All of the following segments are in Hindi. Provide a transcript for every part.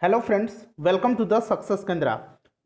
Hello friends, welcome to the success Kendra.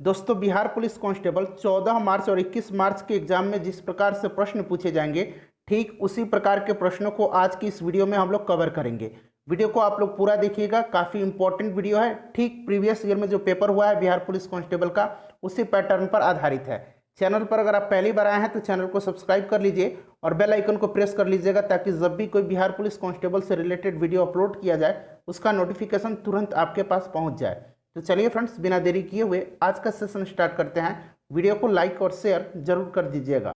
दोस्तों, बिहार पुलिस कांस्टेबल 14 मार्च और 21 मार्च के एग्जाम में जिस प्रकार से प्रश्न पूछे जाएंगे, ठीक उसी प्रकार के प्रश्नों को आज की इस वीडियो में हम लोग कवर करेंगे। वीडियो को आप लोग पूरा देखिएगा, काफ़ी इंपॉर्टेंट वीडियो है। ठीक प्रीवियस ईयर में जो पेपर हुआ है बिहार पुलिस कांस्टेबल का, उसी पैटर्न पर आधारित है। चैनल पर अगर आप पहली बार आए हैं तो चैनल को सब्सक्राइब कर लीजिए और बेल आइकन को प्रेस कर लीजिएगा, ताकि जब भी कोई बिहार पुलिस कांस्टेबल से रिलेटेड वीडियो अपलोड किया जाए उसका नोटिफिकेशन तुरंत आपके पास पहुंच जाए। तो चलिए फ्रेंड्स, बिना देरी किए हुए आज का सेशन स्टार्ट करते हैं। वीडियो को लाइक और शेयर जरूर कर दीजिएगा।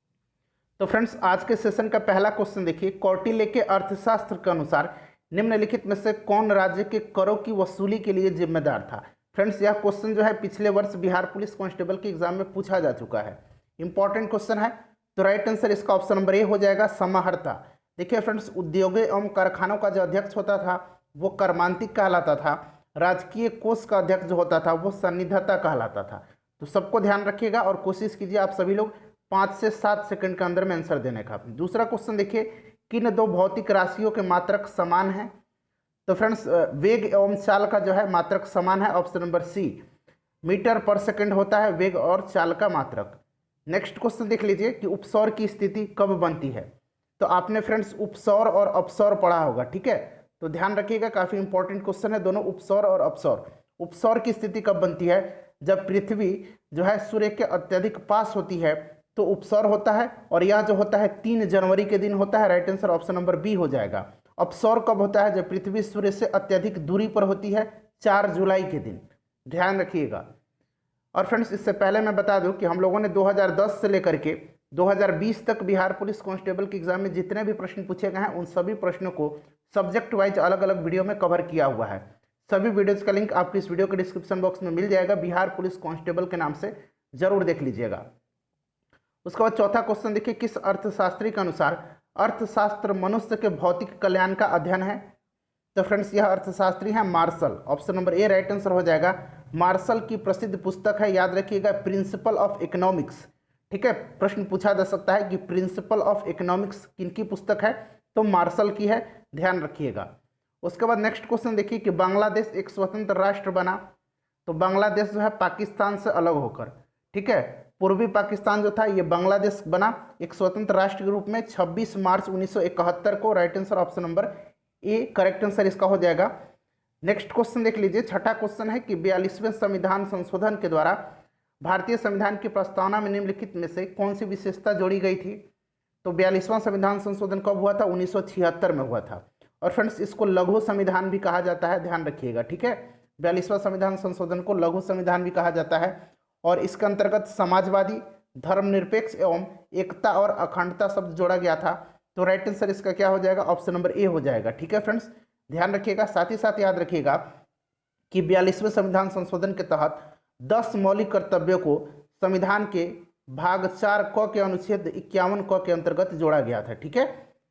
तो फ्रेंड्स, आज के सेशन का पहला क्वेश्चन देखिए। कौटिल्य के अर्थशास्त्र के अनुसार निम्नलिखित में से कौन राज्य के करों की वसूली के लिए जिम्मेदार था। फ्रेंड्स, यह क्वेश्चन जो है पिछले वर्ष बिहार पुलिस कांस्टेबल के एग्जाम में पूछा जा चुका है। इंपॉर्टेंट क्वेश्चन है। तो राइट आंसर इसका ऑप्शन नंबर ए हो जाएगा, समाहर्ता। देखिए फ्रेंड्स, उद्योगों एवं कारखानों का जो अध्यक्ष होता था वो कर्मांतिक कहलाता था। राजकीय कोष का अध्यक्ष जो होता था वो सन्निधत्ता कहलाता था। तो सबको ध्यान रखिएगा और कोशिश कीजिए आप सभी लोग 5 से 7 सेकंड के अंदर में आंसर देने का। दूसरा क्वेश्चन देखिए, किन दो भौतिक राशियों के मात्रक समान हैं। तो फ्रेंड्स, वेग एवं चाल का जो है मात्रक समान है। ऑप्शन नंबर सी, मीटर पर सेकंड होता है वेग और चाल का मात्रक। नेक्स्ट क्वेश्चन देख लीजिए कि उपसौर की स्थिति कब बनती है। तो आपने फ्रेंड्स उपसौर और अपसौर पढ़ा होगा, ठीक है। तो ध्यान रखिएगा, काफी इंपॉर्टेंट क्वेश्चन है दोनों, उपसौर और अपसौर। उपसौर की स्थिति कब बनती है? जब पृथ्वी जो है सूर्य के अत्यधिक पास होती है तो उपसौर होता है, और यह जो होता है 3 जनवरी के दिन होता है। Right answer option number B हो जाएगा। अपसौर कब होता है? जब पृथ्वी सूर्य से अत्यधिक दूरी पर होती है, 4 जुलाई के दिन। ध्यान रखिएगा। और फ्रेंड्स, इससे पहले मैं बता दूं कि हम लोगों ने 2010 से लेकर के 2020 तक बिहार पुलिस कांस्टेबल के एग्जाम में जितने भी प्रश्न पूछे गए हैं उन सभी प्रश्नों को सब्जेक्ट वाइज अलग अलग वीडियो में कवर किया हुआ है। सभी वीडियोज का लिंक आपको इस वीडियो के डिस्क्रिप्शन बॉक्स में मिल जाएगा, बिहार पुलिस कांस्टेबल के नाम से जरूर देख लीजिएगा। उसके बाद चौथा क्वेश्चन देखिए, किस अर्थशास्त्री के अनुसार अर्थशास्त्र मनुष्य के भौतिक कल्याण का अध्ययन है। तो फ्रेंड्स, यह अर्थशास्त्री है Marshall. Option number A right answer हो जाएगा। मार्शल की प्रसिद्ध पुस्तक है, याद रखिएगा, प्रिंसिपल ऑफ इकोनॉमिक्स। ठीक है, प्रश्न पूछा जा सकता है कि प्रिंसिपल ऑफ इकोनॉमिक्स किनकी पुस्तक है, तो मार्शल की है, ध्यान रखिएगा। उसके बाद नेक्स्ट क्वेश्चन देखिए कि बांग्लादेश एक स्वतंत्र राष्ट्र बना। तो बांग्लादेश जो है पाकिस्तान से अलग होकर, ठीक है, पूर्वी पाकिस्तान जो था ये बांग्लादेश बना एक स्वतंत्र राष्ट्र के रूप में 26 मार्च 1971 को। Right answer option number A correct answer इसका हो जाएगा। नेक्स्ट क्वेश्चन देख लीजिए, छठा क्वेश्चन है कि 42वें संविधान संशोधन के द्वारा भारतीय संविधान की प्रस्तावना में निम्नलिखित में से कौन सी विशेषता जोड़ी गई थी। तो 42वां संविधान संशोधन कब हुआ था? 1976 में हुआ था। और फ्रेंड्स, इसको लघु संविधान भी कहा जाता है, ध्यान रखिएगा, ठीक है। 42वां संविधान संशोधन को लघु संविधान भी कहा जाता है, और इसके अंतर्गत समाजवादी, धर्मनिरपेक्ष एवं एकता और अखंडता शब्द जोड़ा गया था। तो राइट आंसर इसका क्या हो जाएगा? ऑप्शन नंबर ए हो जाएगा, ठीक है फ्रेंड्स, ध्यान रखिएगा। साथ ही साथ याद रखिएगा कि 42वें संविधान संशोधन के तहत 10 मौलिक कर्तव्यों को संविधान के भाग 4 क के अनुच्छेद 51 क के अंतर्गत जोड़ा गया था, ठीक है,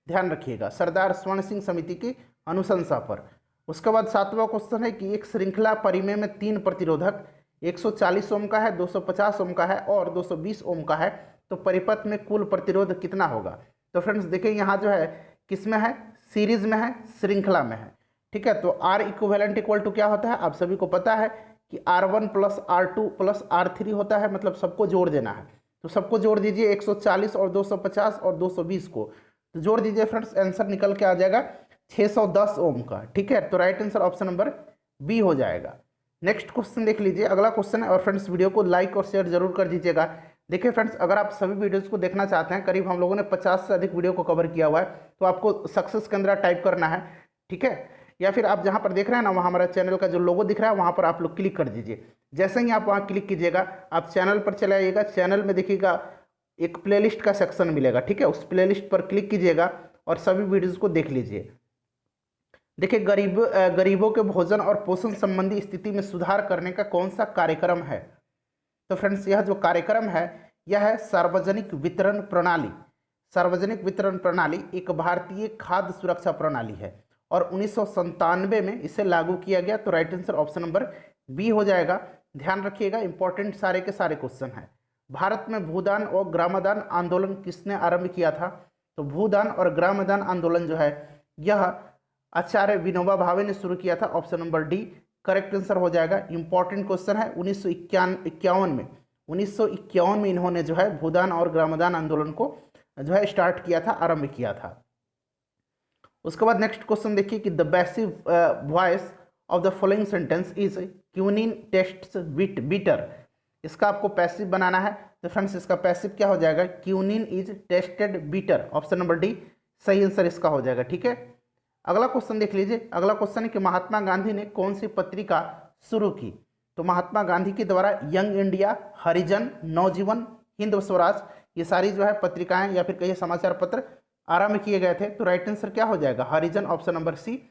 ध्यान रखिएगा, सरदार स्वर्ण सिंह समिति की अनुशंसा पर। उसके बाद 7वां क्वेश्चन है कि एक श्रृंखला परिमेय में 3 प्रतिरोधक 140 ओम का है, 250 ओम का है और 220 ओम का है, तो परिपथ में कुल प्रतिरोध कितना होगा। तो फ्रेंड्स देखिए, यहाँ जो है किस में है? सीरीज में है, श्रृंखला में है, ठीक है। तो आर इक्विवेलेंट इक्वल टू क्या होता है? आप सभी को पता है कि R1 plus R2 plus R3 होता है, मतलब सबको जोड़ देना है। तो सबको जोड़ दीजिए, 140 और 250 और 220 को तो जोड़ दीजिए फ्रेंड्स, आंसर निकल के आ जाएगा 610 ओम का, ठीक है। तो right answer option number B हो जाएगा। नेक्स्ट क्वेश्चन देख लीजिए, अगला क्वेश्चन है, और फ्रेंड्स वीडियो को लाइक और शेयर जरूर कर दीजिएगा। देखिए फ्रेंड्स, अगर आप सभी वीडियोस को देखना चाहते हैं, करीब हम लोगों ने 50 से अधिक वीडियो को कवर किया हुआ है, तो आपको सक्सेस केंद्रा टाइप करना है, ठीक है, या फिर आप जहां पर देख रहे हैं ना, वहां हमारा चैनल का जो लोगो दिख रहा है वहां पर आप लोग क्लिक कर दीजिए। जैसे ही आप वहां क्लिक कीजिएगा, आप चैनल पर चले आइएगा, चैनल में देखिएगा एक प्लेलिस्ट का सेक्शन मिलेगा, ठीक है, उस प्लेलिस्ट पर क्लिक कीजिएगा और सभी वीडियोज को देख लीजिए। देखिए, गरीबों के भोजन और पोषण संबंधी स्थिति में सुधार करने का कौन सा कार्यक्रम है। तो फ्रेंड्स, यह जो कार्यक्रम है यह है सार्वजनिक वितरण प्रणाली। सार्वजनिक वितरण प्रणाली एक भारतीय खाद्य सुरक्षा प्रणाली है और 1997 में इसे लागू किया गया। तो right answer option number B हो जाएगा। ध्यान रखिएगा, इंपॉर्टेंट सारे के सारे क्वेश्चन हैं। भारत में भूदान और ग्रामदान आंदोलन किसने आरंभ किया था। तो भूदान और ग्रामदान आंदोलन जो है यह आचार्य विनोबा भावे ने शुरू किया था। Option number D correct answer हो जाएगा। इंपॉर्टेंट क्वेश्चन है। 1951 में इन्होंने जो है भूदान और ग्रामदान आंदोलन को जो है स्टार्ट किया था, आरंभ किया था। उसके बाद नेक्स्ट क्वेश्चन देखिए कि the passive voice of the following sentence is quinine tests bitter. इसका आपको पैसिव बनाना है। तो फ्रेंड्स इसका पैसिव क्या हो जाएगा, quinine is tested bitter. Option number D सही आंसर इसका हो जाएगा। ठीक है, अगला क्वेश्चन देख लीजिए। अगला क्वेश्चन है कि महात्मा गांधी ने कौन सी पत्रिका शुरू की। तो महात्मा गांधी के द्वारा यंग इंडिया, हरिजन, नवजीवन, हिंद स्वराज, ये सारी जो है पत्रिकाएं या फिर कई समाचार पत्र आरंभ किए गए थे। तो राइट आंसर क्या हो जाएगा, हरिजन। ऑप्शन नंबर सी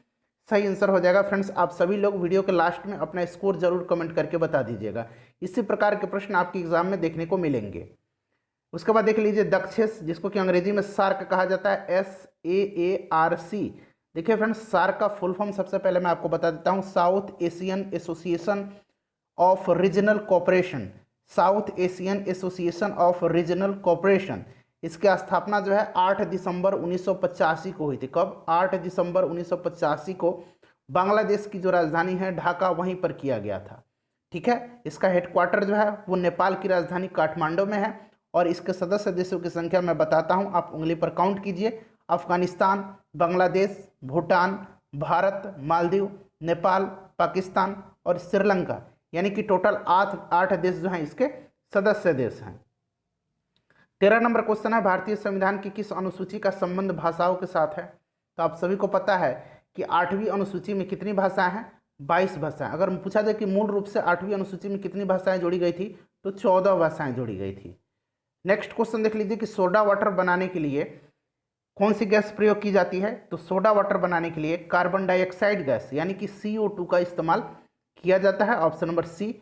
सही आंसर हो जाएगा। फ्रेंड्स आप सभी लोग वीडियो के लास्ट में अपना स्कोर जरूर कमेंट करके बता दीजिएगा। इसी प्रकार के प्रश्न आपके एग्जाम में देखने को मिलेंगे। उसके बाद देख लीजिए दक्षेस, जिसको कि अंग्रेजी में सार्क कहा जाता है, SAARC। देखिए फ्रेंड्स, सार्क का फुल फॉर्म सबसे पहले मैं आपको बता देता हूँ, south Asian association of regional cooperation. South Asian association of regional cooperation. इसकी स्थापना जो है 8 दिसंबर 1985 को हुई थी। कब, 8 दिसंबर 1985 को बांग्लादेश की जो राजधानी है ढाका, वहीं पर किया गया था। ठीक है, इसका हेडक्वार्टर जो है वो नेपाल की राजधानी काठमांडू में है। और इसके सदस्य देशों की संख्या मैं बताता हूँ, आप उंगली पर काउंट कीजिए। अफगानिस्तान, बांग्लादेश, भूटान, भारत, मालदीव, नेपाल, पाकिस्तान और श्रीलंका, यानी कि टोटल 8 देश जो हैं इसके सदस्य देश हैं। 13 नंबर क्वेश्चन है, भारतीय संविधान की किस अनुसूची का संबंध भाषाओं के साथ है। तो आप सभी को पता है कि 8वीं अनुसूची में कितनी भाषाएं हैं, 22 भाषाएं। अगर पूछा जाए कि मूल रूप से 8वीं अनुसूची में कितनी भाषाएं जोड़ी गई थी, तो 14 भाषाएं जोड़ी गई थी। नेक्स्ट क्वेश्चन देख लीजिए कि सोडा वाटर बनाने के लिए कौन सी गैस प्रयोग की जाती है। तो सोडा वाटर बनाने के लिए कार्बन डाइऑक्साइड गैस यानी कि CO2 का इस्तेमाल किया जाता है। ऑप्शन नंबर सी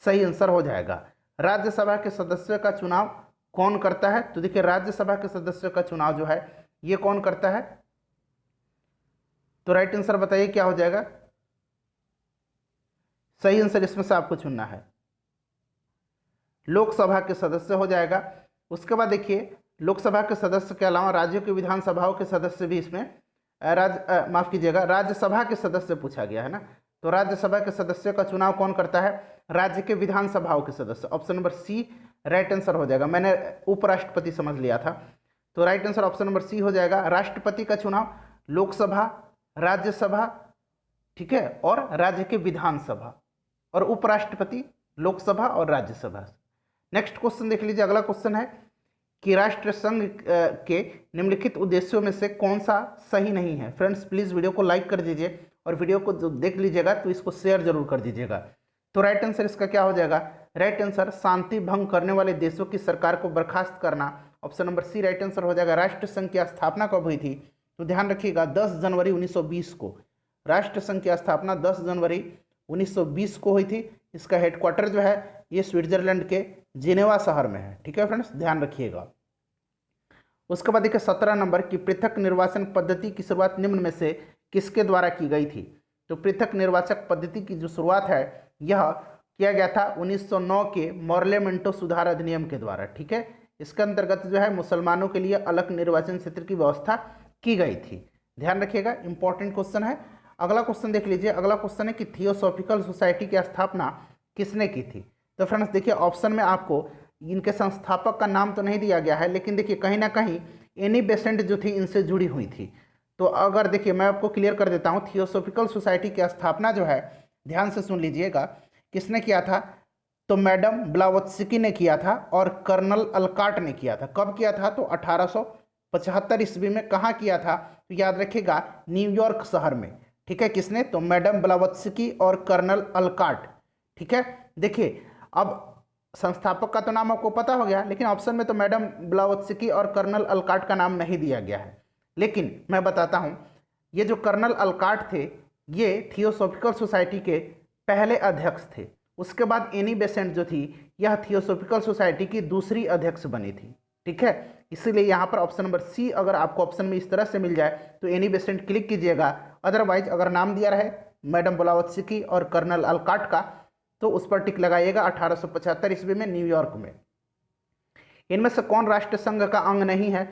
सही आंसर हो जाएगा। राज्यसभा के सदस्यों का चुनाव कौन करता है। तो देखिए राज्यसभा के सदस्यों का चुनाव जो है ये कौन करता है। तो राइट आंसर बताइए क्या हो जाएगा। सही आंसर इसमें से आपको चुनना है, लोकसभा के सदस्य हो जाएगा। उसके बाद देखिए लोकसभा के सदस्य के अलावा राज्यों की विधानसभाओं के सदस्य भी इसमें माफ कीजिएगा, राज्यसभा के सदस्य पूछा गया है ना। तो राज्यसभा के सदस्यों का चुनाव कौन करता है, राज्य के विधानसभाओं के सदस्य। Option number C right answer हो जाएगा। मैंने उपराष्ट्रपति समझ लिया था, तो right answer option number C हो जाएगा। राष्ट्रपति का चुनाव लोकसभा, राज्यसभा, ठीक है, और राज्य के विधानसभा, और उपराष्ट्रपति लोकसभा और राज्यसभा। नेक्स्ट क्वेश्चन देख लीजिए। अगला क्वेश्चन है कि राष्ट्र संघ के निम्नलिखित उद्देश्यों में से कौन सा सही नहीं है। फ्रेंड्स प्लीज वीडियो को लाइक कर दीजिए और वीडियो को जो देख लीजिएगा तो इसको शेयर जरूर कर दीजिएगा। तो राइट आंसर इसका क्या हो जाएगा, राइट आंसर शांति भंग करने वाले देशों की सरकार को बर्खास्त करना। Option number C right answer हो जाएगा। राष्ट्र संघ की स्थापना कब हुई थी, तो ध्यान रखिएगा 10 जनवरी 1920 को। राष्ट्र संघ की स्थापना 10 जनवरी 1920 को हुई थी। इसका हेडक्वार्टर जो है ये स्विट्जरलैंड के जिनेवा शहर में है। ठीक है फ्रेंड्स, ध्यान रखिएगा। उसके बाद देखिए 17 नंबर की पृथक निर्वाचन पद्धति की शुरुआत निम्न में से किसके द्वारा की गई थी। तो पृथक निर्वाचक पद्धति की जो शुरुआत है यह किया गया था 1909 के मॉर्लेमेंटो सुधार अधिनियम के द्वारा। ठीक है, इसके अंतर्गत जो है मुसलमानों के लिए अलग निर्वाचन क्षेत्र की व्यवस्था की गई थी। ध्यान रखिएगा, इंपॉर्टेंट क्वेश्चन है। अगला क्वेश्चन देख लीजिए। अगला क्वेश्चन है कि थियोसॉफिकल सोसाइटी की स्थापना किसने की थी। तो फ्रेंड्स देखिए ऑप्शन में आपको इनके संस्थापक का नाम तो नहीं दिया गया है, लेकिन देखिए कहीं ना कहीं एनी बेसेंट जो थी इनसे जुड़ी हुई थी। तो अगर देखिए मैं आपको क्लियर कर देता हूँ, थियोसॉफिकल सोसाइटी की स्थापना जो है ध्यान से सुन लीजिएगा किसने किया था। तो मैडम ब्लावत्स्की ने किया था और कर्नल अल्काट ने किया था। कब किया था, तो 1875 ईस्वी में। कहाँ किया था, तो याद रखिएगा न्यूयॉर्क शहर में। ठीक है, किसने, तो मैडम ब्लावत्स्की और कर्नल अल्काट। ठीक है, देखिए अब संस्थापक का तो नाम आपको पता हो गया, लेकिन ऑप्शन में तो मैडम ब्लावत्स्की और कर्नल अल्काट का नाम नहीं दिया गया है। लेकिन मैं बताता हूँ, ये जो कर्नल अल्काट थे ये थियोसॉफिकल सोसाइटी के पहले अध्यक्ष थे। उसके बाद एनी बेसेंट जो थी यह थियोसॉफिकल सोसाइटी की दूसरी अध्यक्ष बनी थी। ठीक है, इसीलिए यहाँ पर ऑप्शन नंबर सी अगर आपको ऑप्शन में इस तरह से मिल जाए तो एनी बेसेंट क्लिक कीजिएगा। अदरवाइज अगर नाम दिया रहे मैडम ब्लावत्स्की और कर्नल अल्काट का तो उस पर टिक लगाइएगा। 1875 ईस्वी में न्यूयॉर्क में। इनमें से कौन राष्ट्र संघ का अंग नहीं है।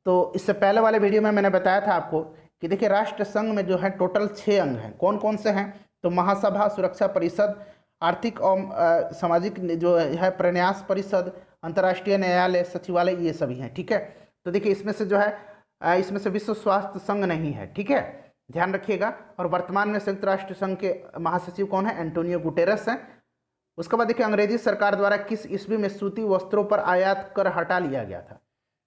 तो इससे पहले वाले वीडियो में मैंने बताया था आपको कि देखिए राष्ट्र संघ में जो है टोटल 6 अंग हैं। कौन कौन से हैं, तो महासभा, सुरक्षा परिषद, आर्थिक और सामाजिक जो है प्रन्यास परिषद, अंतर्राष्ट्रीय न्यायालय, सचिवालय, ये सभी हैं। ठीक है, तो देखिए इसमें से जो है इसमें से विश्व स्वास्थ्य संघ नहीं है। ठीक है, ध्यान रखिएगा। और वर्तमान में संयुक्त राष्ट्र संघ के महासचिव कौन है? एंटोनियो गुटेरस हैं। उसके बाद देखिए अंग्रेजी सरकार द्वारा किस ईस्वी में सूती वस्त्रों पर आयात कर हटा लिया गया था?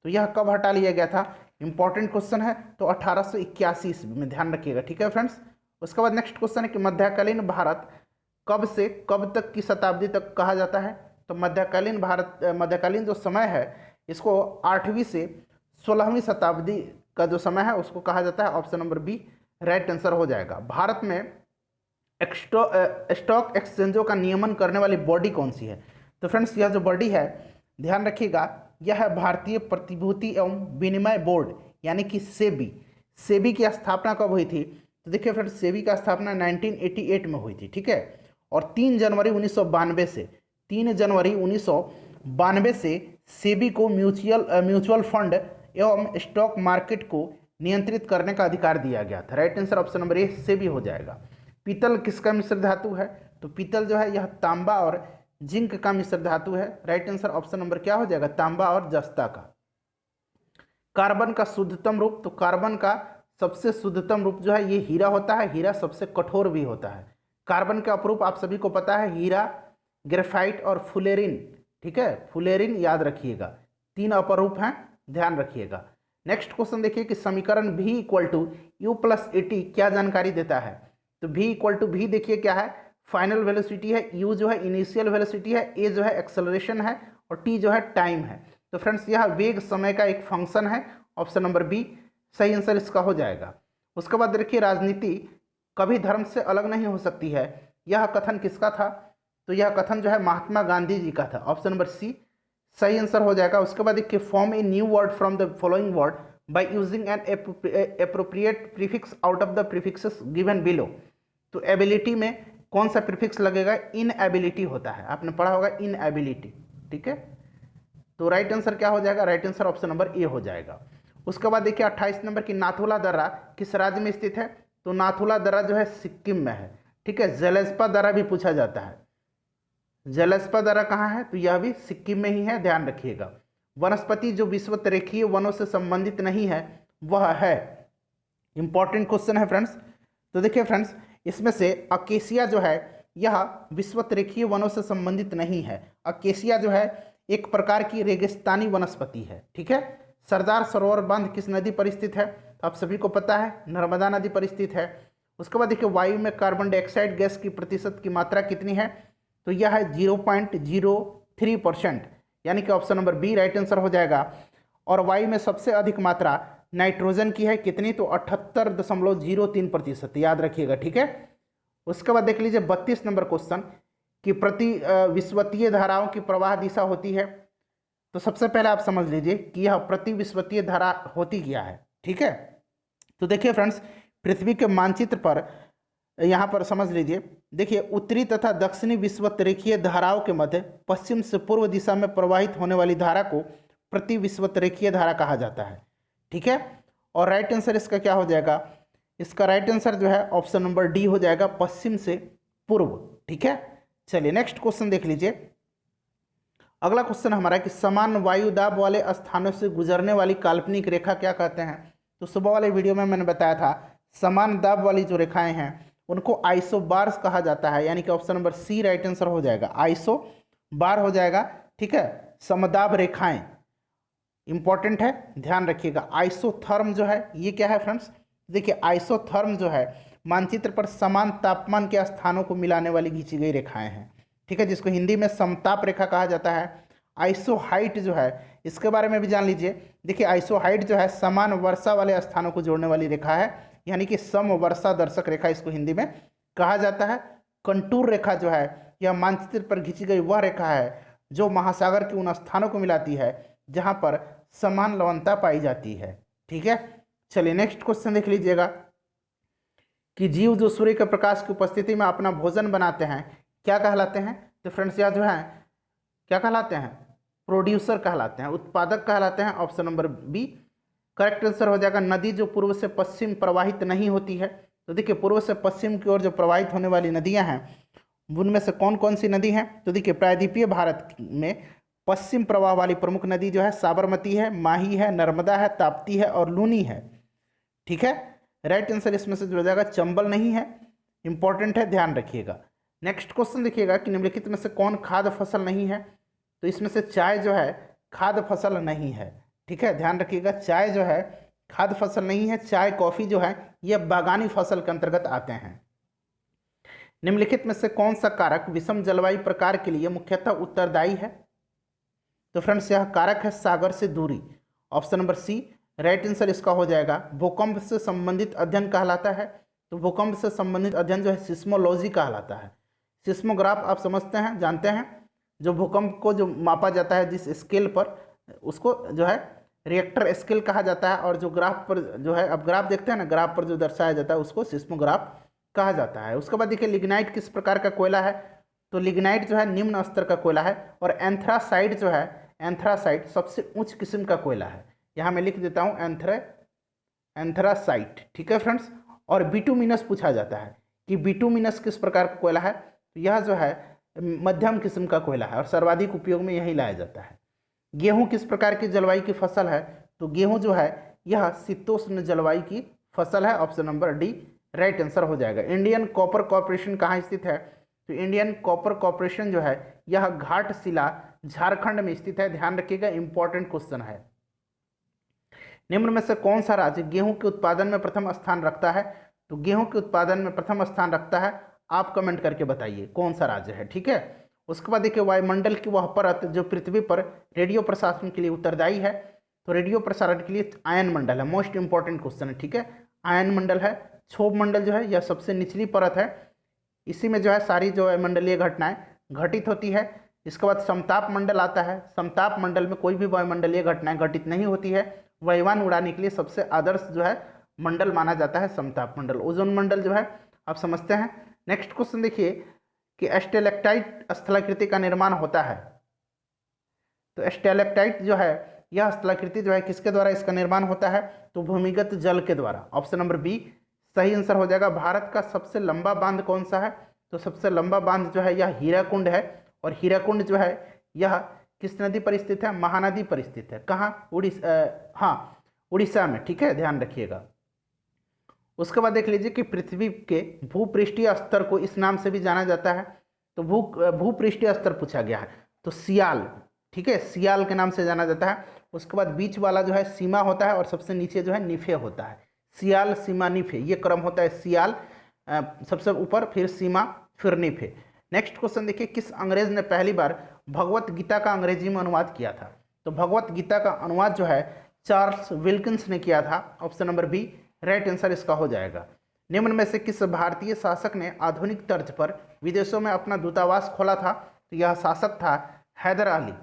तो यह कब हटा लिया गया था? इंपॉर्टेंट क्वेश्चन है। तो 1881 ईस्वी में, ध्यान रखिएगा। ठीक है फ्रेंड्स, उसके बाद नेक्स्ट क्वेश्चन है कि मध्यकालीन भारत कब से कब तक की शताब्दी तक कहा जाता है? तो मध्यकालीन भारत, मध्यकालीन जो समय है इसको 8वीं से 16वीं शताब्दी का जो समय है उसको कहा जाता है। Option number B right answer हो जाएगा। भारत में स्टॉक एक्सचेंजों का नियमन करने वाली बॉडी कौन सी है? तो फ्रेंड्स यह जो बॉडी है, ध्यान रखिएगा, यह है भारतीय प्रतिभूति एवं विनिमय बोर्ड, यानी कि सेबी। सेबी की स्थापना कब हुई थी? तो देखिए फ्रेंड्स, सेबी का स्थापना 1988 में हुई थी। ठीक है, और 3 जनवरी 1992 से सेबी को म्यूचुअल फंड एवं स्टॉक मार्केट को नियंत्रित करने का अधिकार दिया गया था। राइट आंसर ऑप्शन नंबर ए सेबी हो जाएगा। पीतल किसका मिश्र धातु है? तो पीतल जो है यह तांबा और जिंक का मिश्र धातु है। राइट आंसर ऑप्शन नंबर क्या हो जाएगा? तांबा और जस्ता का। कार्बन का शुद्धतम रूप? तो कार्बन का सबसे शुद्धतम रूप जो है ये हीरा होता है। हीरा सबसे कठोर भी होता है। कार्बन के अपरूप आप सभी को पता है, हीरा, ग्रेफाइट और फुलेरिन। ठीक है, फुलेरिन याद रखिएगा, 3 अपरूप हैं, ध्यान रखिएगा। नेक्स्ट क्वेश्चन देखिए कि समीकरण V = U+AT क्या जानकारी देता है? तो V = V देखिए क्या है? फाइनल वेलोसिटी है, U जो है इनिशियल वेलोसिटी है, A जो है एक्सेलरेशन है और T जो है टाइम है। तो फ्रेंड्स यह वेग समय का एक फंक्शन है। ऑप्शन नंबर बी सही आंसर इसका हो जाएगा। उसके बाद देखिए राजनीति कभी धर्म से अलग नहीं हो सकती है, यह कथन किसका था? तो यह कथन जो है महात्मा गांधी जी का था। ऑप्शन नंबर सी सही आंसर हो जाएगा। उसके बाद देखिए form a new word from the following word by using N appropriate prefix out of the prefixes given below. तो एबिलिटी में कौन सा प्रीफिक्स लगेगा? इनएबिलिटी होता है, आपने पढ़ा होगा इनएबिलिटी। ठीक है, तो राइट आंसर क्या हो जाएगा? राइट आंसर ऑप्शन नंबर ए हो जाएगा। उसके बाद देखिए 28 नंबर की नाथुला दर्रा किस राज्य में स्थित है? तो नाथुला दर्रा जो है सिक्किम में है। ठीक है, जलेस्पा दर्रा भी पूछा जाता है। जलेस्पा दर्रा कहाँ है? तो यह भी सिक्किम में ही है, ध्यान रखिएगा। वनस्पति जो विषुवतरेखीय वनों से संबंधित नहीं है वह है, इंपॉर्टेंट क्वेश्चन है फ्रेंड्स। तो देखिए फ्रेंड्स, इसमें से अकेसिया जो है यह विषुवतरेखीय वनों से संबंधित नहीं है। अकेसिया जो है एक प्रकार की रेगिस्तानी वनस्पति है। ठीक है, सरदार सरोवर बांध किस नदी पर स्थित है? तो आप सभी को पता है, नर्मदा नदी पर स्थित है। उसके बाद देखिए वायु में कार्बन डाइऑक्साइड गैस की प्रतिशत की मात्रा कितनी है? तो यह है 0.03%, यानी कि option number B right answer हो जाएगा। और वायु में सबसे अधिक मात्रा नाइट्रोजन की है, कितनी? तो 78.03%, याद रखिएगा। ठीक है, उसके बाद देख लीजिए 32 नंबर क्वेश्चन कि प्रति विषुवतीय धाराओं की प्रवाह दिशा होती है। तो सबसे पहले आप समझ लीजिए कि यह प्रति विषुवतीय धारा होती क्या है। ठीक है, तो देखिए फ्रेंड्स, पृथ्वी के मानचित्र पर यहाँ पर समझ लीजिए, देखिए उत्तरी तथा दक्षिणी विषुवतरेखीय धाराओं के मध्य पश्चिम से पूर्व दिशा में प्रवाहित होने वाली धारा को प्रति विषुवतरेखीय धारा कहा जाता है। ठीक है, और राइट आंसर इसका क्या हो जाएगा? इसका राइट आंसर जो है ऑप्शन नंबर डी हो जाएगा, पश्चिम से पूर्व। ठीक है, चलिए नेक्स्ट क्वेश्चन देख लीजिए। अगला क्वेश्चन हमारा कि समान वायु दाब वाले स्थानों से गुजरने वाली काल्पनिक रेखा क्या कहते हैं? तो सुबह वाले वीडियो में मैंने बताया था, समान दाब वाली जो रेखाएं हैं उनको आइसोबार्स कहा जाता है, यानी कि option number C right answer हो जाएगा, आइसोबार हो जाएगा। ठीक है, समदाब रेखाएं इंपॉर्टेंट है, ध्यान रखिएगा। आइसोथर्म जो है ये क्या है फ्रेंड्स? देखिए आइसोथर्म जो है मानचित्र पर समान तापमान के स्थानों को मिलाने वाली खींची गई रेखाएं हैं। ठीक है, जिसको हिंदी में समताप रेखा कहा जाता है। आइसोहाइट जो है इसके बारे में भी जान लीजिए। देखिए आइसोहाइट जो है समान वर्षा वाले स्थानों को जोड़ने वाली रेखा है, यानी कि समवर्षा दर्शक रेखा इसको हिंदी में कहा जाता है। कंटूर रेखा जो है यह मानचित्र पर खींची गई वह रेखा है जो महासागर के उन स्थानों को मिलाती है जहां पर समान लवणता पाई जाती है। ठीक है, चलिए नेक्स्ट क्वेश्चन देख लीजिएगा कि जीव जो सूर्य के प्रकाश की उपस्थिति में अपना भोजन बनाते हैं क्या कहलाते हैं? तो फ्रेंड्स यह जो है क्या कहलाते हैं? प्रोड्यूसर कहलाते हैं, उत्पादक कहलाते हैं। Option number B correct answer हो जाएगा। नदी जो पूर्व से पश्चिम प्रवाहित नहीं होती है, तो देखिए पूर्व से पश्चिम की ओर जो प्रवाहित होने वाली नदियां हैं उनमें से कौन कौन सी नदी हैं, तो देखिए प्रायद्वीपीय भारत में पश्चिम प्रवाह वाली प्रमुख नदी जो है साबरमती है, माही है, नर्मदा है, ताप्ती है और लूनी है। ठीक है, राइट आंसर इसमें से जो हो जाएगा चंबल नहीं है, इंपॉर्टेंट है, ध्यान रखिएगा। नेक्स्ट क्वेश्चन देखिएगा कि निम्नलिखित में से कौन खाद्य फसल नहीं है, तो इसमें से चाय जो है खाद्य फसल नहीं है। ठीक है, ध्यान रखिएगा, चाय जो है खाद्य फसल नहीं है, चाय कॉफी जो है ये बागानी फसल के अंतर्गत आते हैं। निम्नलिखित में से कौन सा कारक विषम जलवायु प्रकार के लिए मुख्यतः उत्तरदायी है, तो फ्रेंड्स यह कारक है सागर से दूरी। Option number C right answer इसका हो जाएगा भूकंप से संबंधित अध्ययन कहलाता है। तो भूकंप से संबंधित अध्ययन जो है सिस्मोलॉजी कहलाता है। सिस्मोग्राफ आप समझते हैं, जानते हैं, जो भूकंप को जो मापा जाता है जिस स्केल पर उसको जो है रिएक्टर स्केल कहा जाता है, और जो ग्राफ पर जो है अब ग्राफ देखते हैं ना, ग्राफ पर जो दर्शाया जाता है उसको सिस्मोग्राफ कहा जाता है। उसके बाद देखिए लिग्नाइट किस प्रकार का कोयला है, तो लिग्नाइट जो है निम्न स्तर का कोयला है, और एंथ्रासाइट जो है एंथ्रासाइट सबसे उच्च किस्म का कोयला है। यहाँ मैं लिख देता हूँ एंथ्रासाइट। ठीक है फ्रेंड्स, और बिटुमिनस पूछा जाता है कि बिटुमिनस किस प्रकार का कोयला है, तो यह जो है मध्यम किस्म का कोयला है और सर्वाधिक उपयोग में यही लाया जाता है। गेहूं किस प्रकार की जलवायु की फसल है, तो गेहूं जो है यह शीतोष्ण जलवायु की फसल है। Option number D right answer हो जाएगा। इंडियन कॉपर कॉर्पोरेशन कहाँ स्थित है, तो इंडियन कॉपर कॉर्पोरेशन जो है यह घाटशिला झारखंड में स्थित है। ध्यान रखिएगा, इंपॉर्टेंट क्वेश्चन है। निम्न में से कौन सा राज्य गेहूं के उत्पादन में प्रथम स्थान रखता है, तो गेहूं के उत्पादन में प्रथम स्थान रखता है, आप कमेंट करके बताइए कौन सा राज्य है। ठीक है, उसके बाद देखिए वायुमंडल की वह परत जो पृथ्वी पर रेडियो प्रसारण के लिए उत्तरदायी है, तो रेडियो प्रसारण के लिए आयन मंडल है। मोस्ट इंपॉर्टेंट क्वेश्चन है। ठीक है, आयन मंडल है। क्षोभ मंडल जो है यह सबसे निचली परत है, इसी में जो है सारी जो है मंडलीय घटनाएं घटित होती है। इसके बाद समताप मंडल आता है। समताप मंडल में कोई भी वायुमंडलीय घटनाएं घटित नहीं होती है। वायुयान उड़ाने के लिए सबसे आदर्श जो है मंडल माना जाता है समताप मंडल। ओजोन मंडल जो है आप समझते हैं। नेक्स्ट क्वेश्चन देखिए कि स्टेलेक्टाइट स्थलाकृति का निर्माण होता है, तो स्टेलेक्टाइट जो है यह स्थलाकृति जो है किसके द्वारा इसका निर्माण होता है, तो भूमिगत जल के द्वारा। ऑप्शन नंबर बी सही आंसर हो जाएगा। भारत का सबसे लंबा बांध कौन सा है, तो सबसे लंबा बांध जो है यह हीराकुंड है, और हीराकुंड जो है यह किस नदी पर स्थित है, महानदी पर स्थित है। कहाँ, उड़ीसा में। ठीक है, ध्यान रखिएगा। उसके बाद देख लीजिए कि पृथ्वी के भूपृष्ठीय स्तर को इस नाम से भी जाना जाता है, तो भूपृष्ठीय स्तर पूछा गया है, तो सियाल। ठीक है, सियाल के नाम से जाना जाता है। उसके बाद बीच वाला जो है सीमा होता है, और सबसे नीचे जो है निफे होता है। सियाल, सीमा, निफे, ये क्रम होता है। सियाल सबसे ऊपर, फिर सीमा, फिर निफे। नेक्स्ट क्वेश्चन देखिए, किस अंग्रेज ने पहली बार भगवत गीता का अंग्रेजी में अनुवाद किया था, तो भगवत गीता का अनुवाद जो है चार्ल्स विल्किंस ने किया था। Option number B right answer इसका हो जाएगा। निम्न में से किस भारतीय शासक ने आधुनिक तर्ज पर विदेशों में अपना दूतावास खोला था, तो यह शासक था हैदर अली,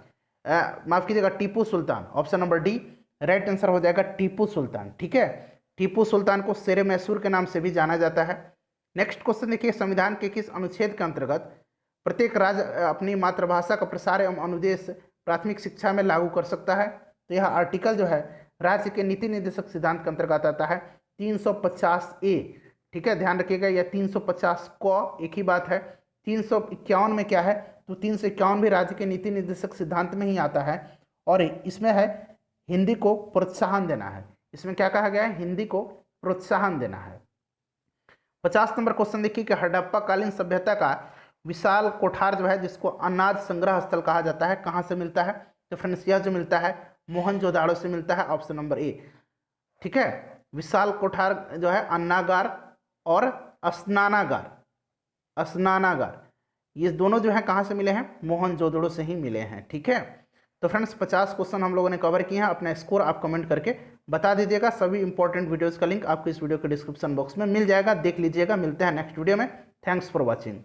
माफ कीजिएगा Tipu Sultan. Option number D right answer हो जाएगा टीपू सुल्तान। ठीक है, टीपू सुल्तान को शेर मैसूर के नाम से भी जाना जाता है। नेक्स्ट क्वेश्चन देखिए, संविधान के किस अनुच्छेद के अंतर्गत प्रत्येक राज्य अपनी मातृभाषा का प्रसार एवं अनुदेश प्राथमिक शिक्षा में लागू कर सकता है, तो यह आर्टिकल जो है राज्य के नीति निर्देशक सिद्धांत के अंतर्गत आता है 350A। ठीक है, ध्यान रखिएगा, यह 350 को एक ही बात है। 351 में क्या है, तो 351 भी राज्य के नीति निर्देशक सिद्धांत में ही आता है, और इसमें है हिंदी को प्रोत्साहन देना है। इसमें क्या कहा गया है, हिंदी को प्रोत्साहन देना है। 50 नंबर क्वेश्चन देखिए कि हड़प्पा कालीन सभ्यता का विशाल कोठार जो है जिसको अनाज संग्रह स्थल कहा जाता है, कहाँ से मिलता है, तो फ्रेंड्स यह जो मिलता है मोहनजोदाड़ो से मिलता है। ऑप्शन नंबर ए। ठीक है, विशाल कोठार जो है अन्नागार और स्नानागार ये दोनों जो है कहाँ से मिले हैं, मोहनजोदड़ो से ही मिले हैं। ठीक है, तो फ्रेंड्स 50 क्वेश्चन हम लोगों ने कवर किए हैं। अपना स्कोर आप कमेंट करके बता दीजिएगा। सभी इंपॉर्टेंट वीडियोस का लिंक आपको इस वीडियो के डिस्क्रिप्शन बॉक्स में मिल जाएगा, देख लीजिएगा। मिलते हैं नेक्स्ट वीडियो में। Thanks for watching.